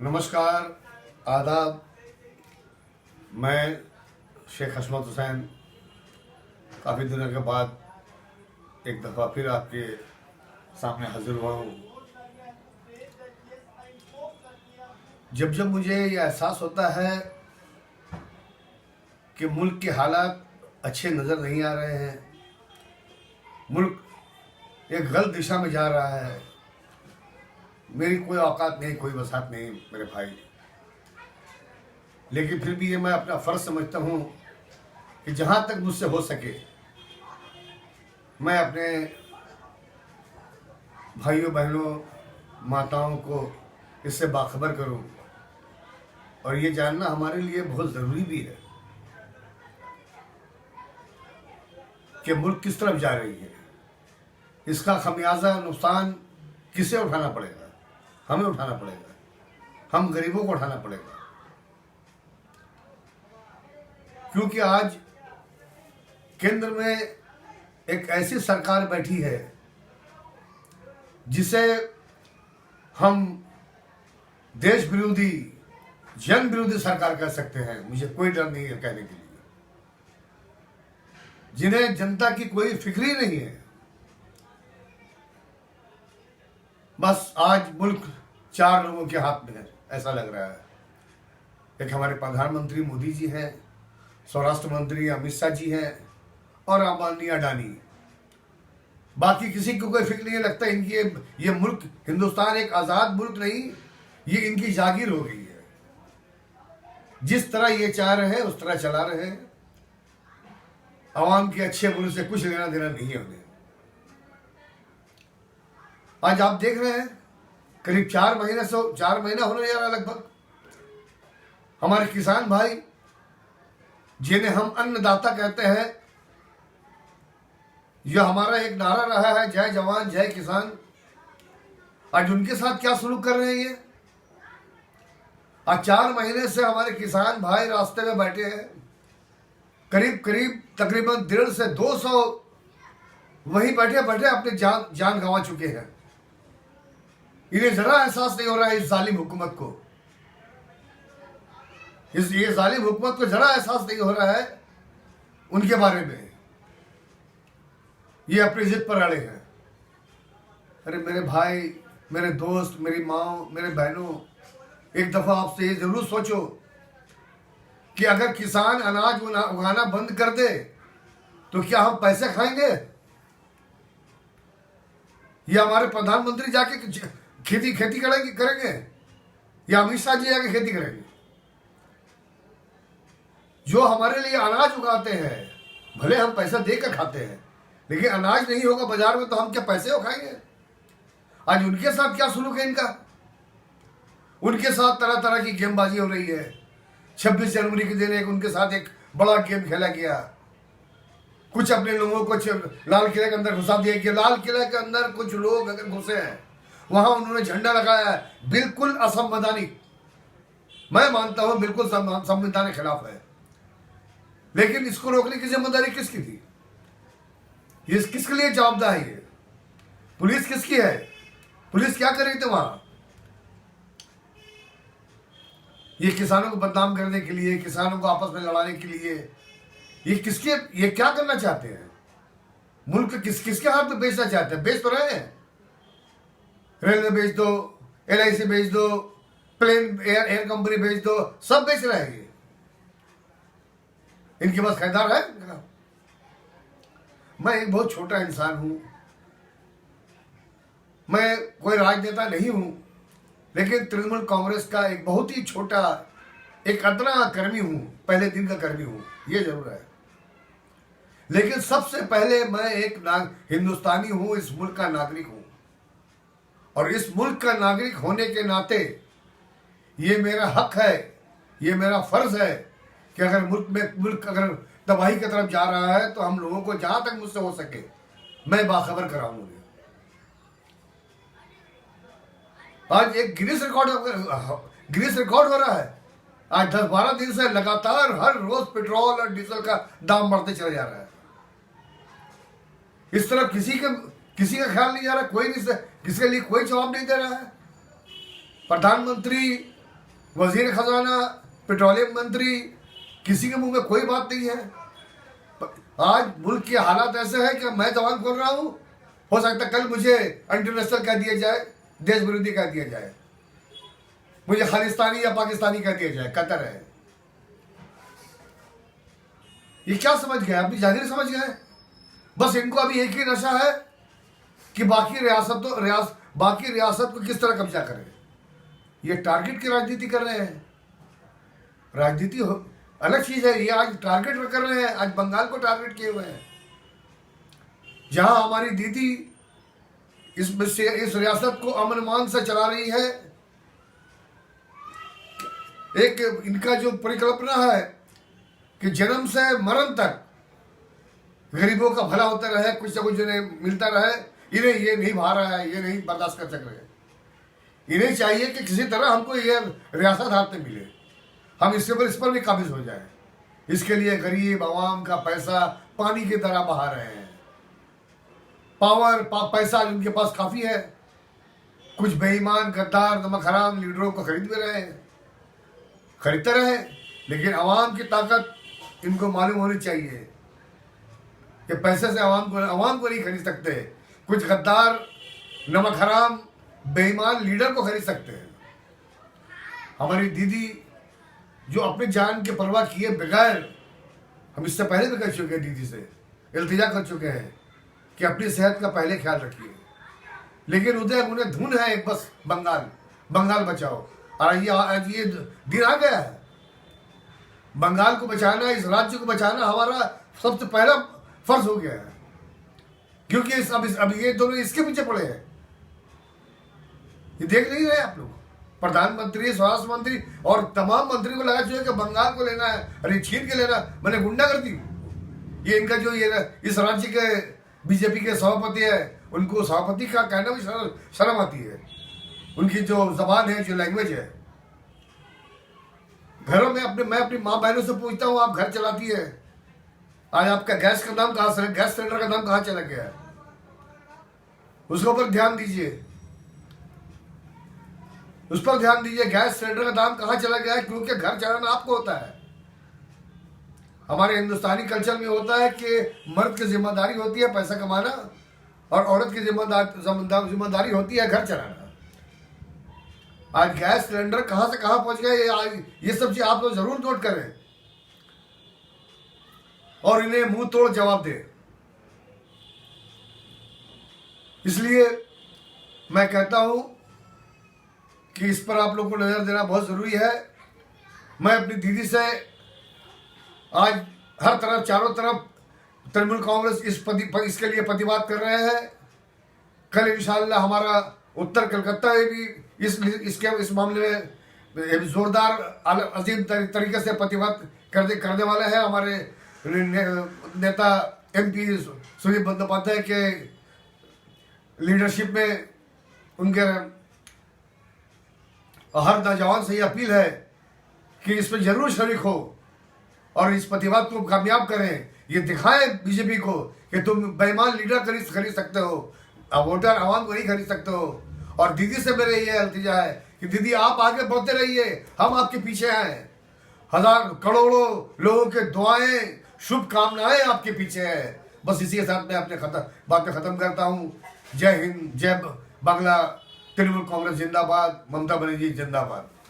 नमस्कार, आदाब। मैं शेख हशमत हुसैन काफ़ी दिनों के बाद एक दफ़ा फिर आपके सामने हाजिर हुआ हूँ। जब जब मुझे ये एहसास होता है कि मुल्क के हालात अच्छे नज़र नहीं आ रहे हैं, मुल्क एक गलत दिशा में जा रहा है, मेरी कोई औकात नहीं, कोई वसात नहीं मेरे भाई, लेकिन फिर भी ये मैं अपना फ़र्ज समझता हूँ कि जहाँ तक मुझसे हो सके मैं अपने भाइयों बहनों माताओं को इससे बाखबर करूँ। और ये जानना हमारे लिए बहुत ज़रूरी भी है कि मुल्क किस तरफ जा रही है। इसका खमियाजा नुकसान किसे उठाना पड़ेगा? हमें उठाना पड़ेगा, हम गरीबों को उठाना पड़ेगा, क्योंकि आज केंद्र में एक ऐसी सरकार बैठी है जिसे हम देश विरोधी जन विरोधी सरकार कह सकते हैं। मुझे कोई डर नहीं है कहने के लिए, जिन्हें जनता की कोई फिक्र ही नहीं है। बस आज मुल्क चार लोगों के हाथ में है, ऐसा लग रहा है। एक हमारे प्रधानमंत्री मोदी जी हैं, स्वराष्ट्र मंत्री अमित शाह जी हैं और अंबानी अडानी। बाकी किसी को कोई फिक्र नहीं लगता इनकी। ये मुल्क हिंदुस्तान एक आज़ाद मुल्क नहीं, ये इनकी जागीर हो गई है। जिस तरह ये चाह रहे हैं उस तरह चला रहे हैं। आवाम के अच्छे बुरे से कुछ लेना देना नहीं है उन्हें। आज आप देख रहे हैं करीब 4 महीना होने जा रहा है लगभग। हमारे किसान भाई जिन्हें हम अन्नदाता कहते हैं, यह हमारा एक नारा रहा है, जय जवान जय किसान। आज उनके साथ क्या सलूक कर रहे हैं ये? आज 4 महीने से हमारे किसान भाई रास्ते में बैठे हैं। करीब तकरीबन 150 से 200 वहीं बैठे बैठे अपने जान गंवा चुके हैं। इन्हें जरा एहसास नहीं हो रहा है इस जालिम हुकूमत को, ये जालिम हुकूमत को जरा एहसास नहीं हो रहा है उनके बारे में। ये अपनी जिद पर अड़े हैं। अरे मेरे भाई, मेरे दोस्त, मेरी माँ, मेरे बहनों, एक दफा आपसे ये जरूर सोचो कि अगर किसान अनाज उगाना बंद कर दे तो क्या हम पैसे खाएंगे? या हमारे प्रधानमंत्री जाके खेती करेंगे या अमित शाह जी जाके खेती करेंगे? जो हमारे लिए अनाज उगाते हैं, भले हम पैसा देकर खाते हैं, लेकिन अनाज नहीं होगा बाजार में तो हम क्या पैसे खाएंगे? आज उनके साथ क्या सुलूक है इनका? उनके साथ तरह तरह की गेमबाजी हो रही है। 26 जनवरी के दिन उनके साथ एक बड़ा गेम खेला गया। कुछ अपने लोगों को लाल किले के अंदर घुसा दिया कि लाल किले के अंदर कुछ लोग अगर घुसे हैं, वहां उन्होंने झंडा लगाया है। बिल्कुल असंवैधानिक, मैं मानता हूं बिल्कुल संविधान के खिलाफ है। लेकिन इसको रोकने की जिम्मेदारी किसकी थी? ये किसके लिए जवाबदार है? ये पुलिस किसकी है? पुलिस क्या कर रही थी वहां? ये किसानों को बदनाम करने के लिए, किसानों को आपस में लड़ाने के लिए, ये क्या करना चाहते हैं? मुल्क किसके हाथ में बेचना चाहते हैं? बेच तो रहे हैं। रेलवे बेच दो, LIC बेच दो, प्लेन एयर कंपनी बेच दो, सब बेच रहे हैं। इनके पास खरीदार है? मैं एक बहुत छोटा इंसान हूं, मैं कोई राजनेता नहीं हूं, लेकिन तृणमूल कांग्रेस का एक बहुत ही छोटा एक अदना कर्मी हूं, पहले दिन का कर्मी हूं, ये जरूर है। लेकिन सबसे पहले मैं एक हिंदुस्तानी हूं, इस मुल्क का नागरिक हूं। और इस मुल्क का नागरिक होने के नाते ये मेरा हक है, ये मेरा फर्ज है कि अगर मुल्क अगर तबाही की तरफ जा रहा है तो हम लोगों को जहां तक मुझसे हो सके मैं बाखबर कराऊंगा। आज एक गिनीज रिकॉर्ड हो रहा है। आज 10-12 दिन से लगातार हर रोज पेट्रोल और डीजल का दाम बढ़ते चला जा रहा है। इस तरफ किसी का ख्याल नहीं जा रहा, कोई नहीं, किसके लिए कोई जवाब नहीं दे रहा है। प्रधानमंत्री वजीर खजाना, पेट्रोलियम मंत्री, किसी के मुंह में कोई बात नहीं है। आज मुल्क के हालात ऐसे हैं कि मैं जवान खोल रहा हूं, हो सकता है कल मुझे इंटरनेशनल कह दिया जाए, देश विरोधी कह दिया जाए, मुझे खालिस्तानी या पाकिस्तानी कह दिया जाए। कतर है, ये क्या समझ गए? अपनी जागीर समझ गए। बस इनको अभी एक ही नशा है कि बाकी रियासत को किस तरह कब्जा करें। ये टारगेट की राजनीति कर रहे हैं। राजनीति अलग चीज है, ये आज टारगेट कर रहे हैं। आज बंगाल को टारगेट किए हुए हैं, जहां हमारी दीदी इस रियासत को अमन मान से चला रही है। एक इनका जो परिकल्पना है कि जन्म से मरण तक गरीबों का भला होता रहे, कुछ ना कुछ इन्हें मिलता रहे, इन्हें ये नहीं भा रहा है, ये नहीं बर्दाश्त कर सक रहे। इन्हें चाहिए कि किसी तरह हमको ये रियासत हाथ में मिले, हम इस पर भी काबिज हो जाए। इसके लिए गरीब आवाम का पैसा पानी की तरह बहा रहे हैं। पैसा उनके पास काफी है। कुछ बेईमान गद्दार नमक हराम लीडरों को खरीद भी रहे हैं, खरीदते रहे, लेकिन आवाम की ताकत इनको मालूम होनी चाहिए कि पैसे से आवाम को नहीं खरीद सकते। कुछ गद्दार नमक हराम बेईमान लीडर को खरीद सकते हैं। हमारी दीदी जो अपनी जान की परवाह किए बगैर, हम इससे पहले भी कह चुके हैं, दीदी से इल्तिजा कर चुके हैं कि अपनी सेहत का पहले ख्याल रखिए, लेकिन उन्हें धुन है एक, बस बंगाल बचाओ। और ये दिन आ गया है। बंगाल को बचाना, इस राज्य को बचाना हमारा सबसे पहला फर्ज हो गया है, क्योंकि अब ये दोनों इसके पीछे पड़े हैं। ये देख नहीं रहे आप लोग? प्रधानमंत्री, स्वास्थ्य मंत्री और तमाम मंत्री को लगा चाहिए कि बंगाल को लेना है, अरे छीन के लेना, मैंने गुंडागर्दी। ये इनका जो ये इस राज्य के बीजेपी के सभापति है, उनको सभापति का कहना भी शर्म आती है। उनकी जो जबान है, जो लैंग्वेज है, घरों में मैं अपनी माँ बहनों से पूछता हूँ, आप घर चलाती है, आज आपका गैस का दाम कहाँ से, गैस सिलेंडर का दाम कहाँ चला गया है? उसके ऊपर ध्यान दीजिए, उस पर ध्यान दीजिए। गैस सिलेंडर का दाम कहाँ चला गया है? क्योंकि घर चलाना आपको होता है। हमारे हिंदुस्तानी कल्चर में होता है कि मर्द की जिम्मेदारी होती है पैसा कमाना, और औरत की जिम्मेदारी होती है घर चलाना। आज गैस सिलेंडर कहां से कहां पहुंच गए, ये सब चीज आप लोग जरूर नोट करें और इन्हें मुंह तोड़ जवाब दें। इसलिए मैं कहता हूं कि इस पर आप लोग को नजर देना बहुत जरूरी है। मैं अपनी दीदी से आज हर तरफ, चारों तरफ तृणमूल कांग्रेस इसके लिए प्रतिवाद कर रहे हैं। कल इंशाअल्लाह हमारा उत्तर कलकत्ता में भी इस मामले में जोरदार अजीम तरीके से प्रतिवाद करने वाले हैं। हमारे नेता MP सुदीप बंदोपाध्याय के लीडरशिप में उनके हर नौजवान से ये अपील है कि इसमें जरूर शरीक हो और इस प्रतिवाद को कामयाब करें। ये दिखाएं बीजेपी को कि तुम बेईमान लीडर खरीद सकते हो, वोटर आवाम को नहीं खरीद सकते हो। और दीदी से मेरे ये इल्तिजा है कि दीदी आप आगे बढ़ते रहिए, हम आपके पीछे हैं। हजार करोड़ों लोगों के दुआएं, शुभकामनाएं आपके पीछे है। बस इसी के साथ मैं अपने बात में खत्म करता हूँ। जय हिंद, जय बांग्ला, तृणमूल कांग्रेस जिंदाबाद, ममता बनर्जी जिंदाबाद।